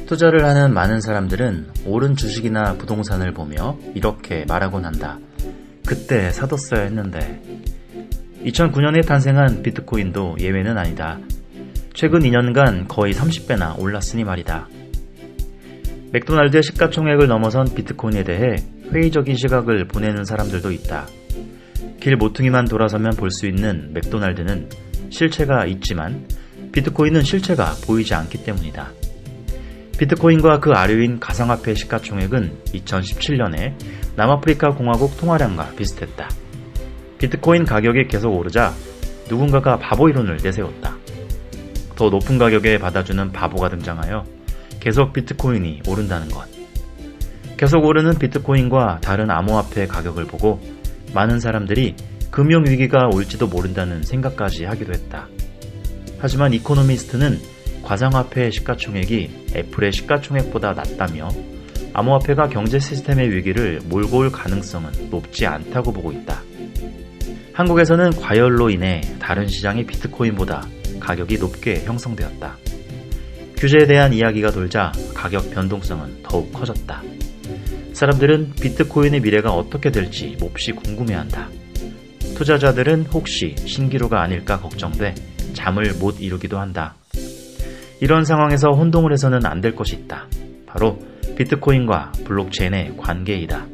투자를 하는 많은 사람들은 오른 주식이나 부동산을 보며 이렇게 말하곤 한다. 그때 사뒀어야 했는데. 2009년에 탄생한 비트코인도 예외는 아니다. 최근 2년간 거의 30배나 올랐으니 말이다. 맥도날드의 시가총액을 넘어선 비트코인에 대해 회의적인 시각을 보내는 사람들도 있다. 길 모퉁이만 돌아서면 볼 수 있는 맥도날드는 실체가 있지만 비트코인은 실체가 보이지 않기 때문이다. 비트코인과 그 아류인 가상화폐 시가총액은 2017년에 남아프리카 공화국 통화량과 비슷했다. 비트코인 가격이 계속 오르자 누군가가 바보 이론을 내세웠다. 더 높은 가격에 받아주는 바보가 등장하여 계속 비트코인이 오른다는 것. 계속 오르는 비트코인과 다른 암호화폐 가격을 보고 많은 사람들이 금융위기가 올지도 모른다는 생각까지 하기도 했다. 하지만 이코노미스트는 가상화폐 시가총액이 애플의 시가총액보다 낮다며 암호화폐가 경제 시스템의 위기를 몰고 올 가능성은 높지 않다고 보고 있다. 한국에서는 과열로 인해 다른 시장의 비트코인보다 가격이 높게 형성되었다. 규제에 대한 이야기가 돌자 가격 변동성은 더욱 커졌다. 사람들은 비트코인의 미래가 어떻게 될지 몹시 궁금해한다. 투자자들은 혹시 신기루가 아닐까 걱정돼 잠을 못 이루기도 한다. 이런 상황에서 혼동을 해서는 안 될 것이 있다. 바로 비트코인과 블록체인의 관계이다.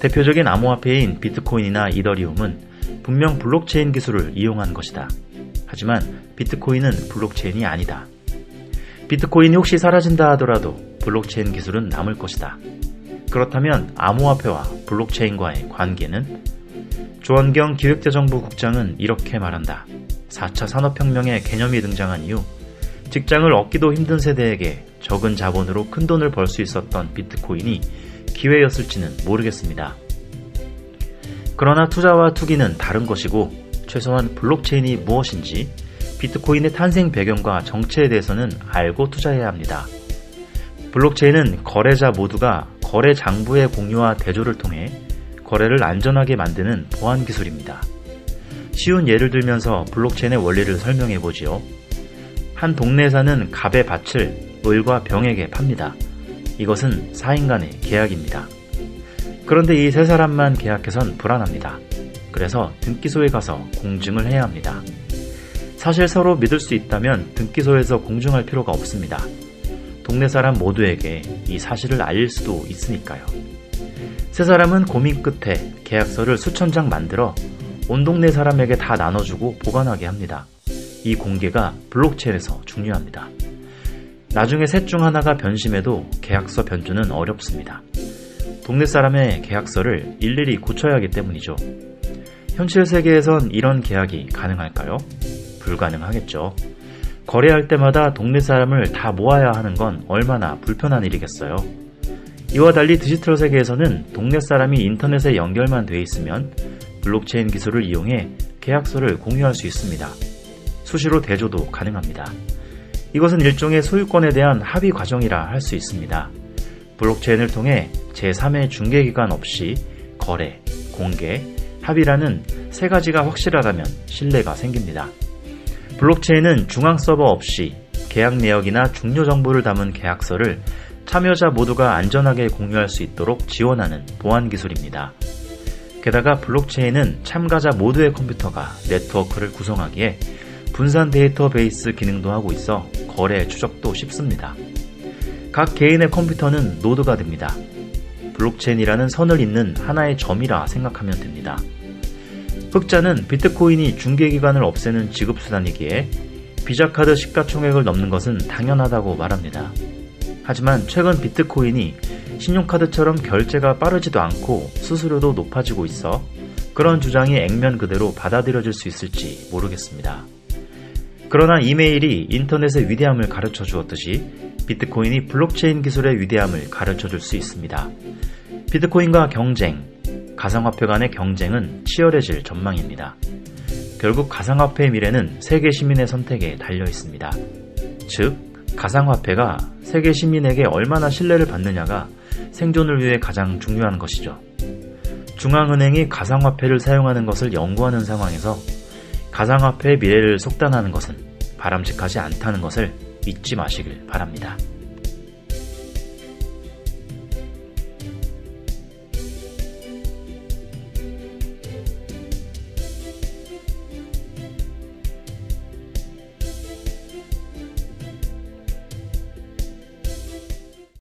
대표적인 암호화폐인 비트코인이나 이더리움은 분명 블록체인 기술을 이용한 것이다. 하지만 비트코인은 블록체인이 아니다. 비트코인이 혹시 사라진다 하더라도 블록체인 기술은 남을 것이다. 그렇다면 암호화폐와 블록체인과의 관계는? 조원경 기획재정부 국장은 이렇게 말한다. 4차 산업혁명의 개념이 등장한 이후 직장을 얻기도 힘든 세대에게 적은 자본으로 큰 돈을 벌 수 있었던 비트코인이 기회였을지는 모르겠습니다. 그러나 투자와 투기는 다른 것이고 최소한 블록체인이 무엇인지 비트코인의 탄생 배경과 정체에 대해서는 알고 투자해야 합니다. 블록체인은 거래자 모두가 거래 장부의 공유와 대조를 통해 거래를 안전하게 만드는 보안 기술입니다. 쉬운 예를 들면서 블록체인의 원리를 설명해 보지요. 한 동네에 사는 갑의 밭을 을과 병에게 팝니다. 이것은 4인 간의 계약입니다. 그런데 이 세 사람만 계약해선 불안합니다. 그래서 등기소에 가서 공증을 해야 합니다. 사실 서로 믿을 수 있다면 등기소에서 공증할 필요가 없습니다. 동네 사람 모두에게 이 사실을 알릴 수도 있으니까요. 세 사람은 고민 끝에 계약서를 수천 장 만들어 온 동네 사람에게 다 나눠주고 보관하게 합니다. 이 공개가 블록체인에서 중요합니다. 나중에 셋 중 하나가 변심해도 계약서 변조는 어렵습니다. 동네 사람의 계약서를 일일이 고쳐야 하기 때문이죠. 현실 세계에선 이런 계약이 가능할까요? 불가능하겠죠. 거래할 때마다 동네 사람을 다 모아야 하는 건 얼마나 불편한 일이겠어요. 이와 달리 디지털 세계에서는 동네 사람이 인터넷에 연결만 돼 있으면 블록체인 기술을 이용해 계약서를 공유할 수 있습니다. 수시로 대조도 가능합니다. 이것은 일종의 소유권에 대한 합의 과정이라 할 수 있습니다. 블록체인을 통해 제3의 중개기관 없이 거래, 공개, 합의라는 세 가지가 확실하다면 신뢰가 생깁니다. 블록체인은 중앙 서버 없이 계약 내역이나 중요 정보를 담은 계약서를 참여자 모두가 안전하게 공유할 수 있도록 지원하는 보안 기술입니다. 게다가 블록체인은 참가자 모두의 컴퓨터가 네트워크를 구성하기에 분산 데이터베이스 기능도 하고 있어 거래 추적도 쉽습니다. 각 개인의 컴퓨터는 노드가 됩니다. 블록체인이라는 선을 잇는 하나의 점이라 생각하면 됩니다. 흑자는 비트코인이 중개기관을 없애는 지급수단이기에 비자카드 시가총액을 넘는 것은 당연하다고 말합니다. 하지만 최근 비트코인이 신용카드처럼 결제가 빠르지도 않고 수수료도 높아지고 있어 그런 주장이 액면 그대로 받아들여질 수 있을지 모르겠습니다. 그러나 이메일이 인터넷의 위대함을 가르쳐 주었듯이 비트코인이 블록체인 기술의 위대함을 가르쳐 줄 수 있습니다. 비트코인과 경쟁, 가상화폐 간의 경쟁은 치열해질 전망입니다. 결국 가상화폐의 미래는 세계 시민의 선택에 달려 있습니다. 즉, 가상화폐가 세계 시민에게 얼마나 신뢰를 받느냐가 생존을 위해 가장 중요한 것이죠. 중앙은행이 가상화폐를 사용하는 것을 연구하는 상황에서 가상화폐의 미래를 속단하는 것은 바람직하지 않다는 것을 잊지 마시길 바랍니다.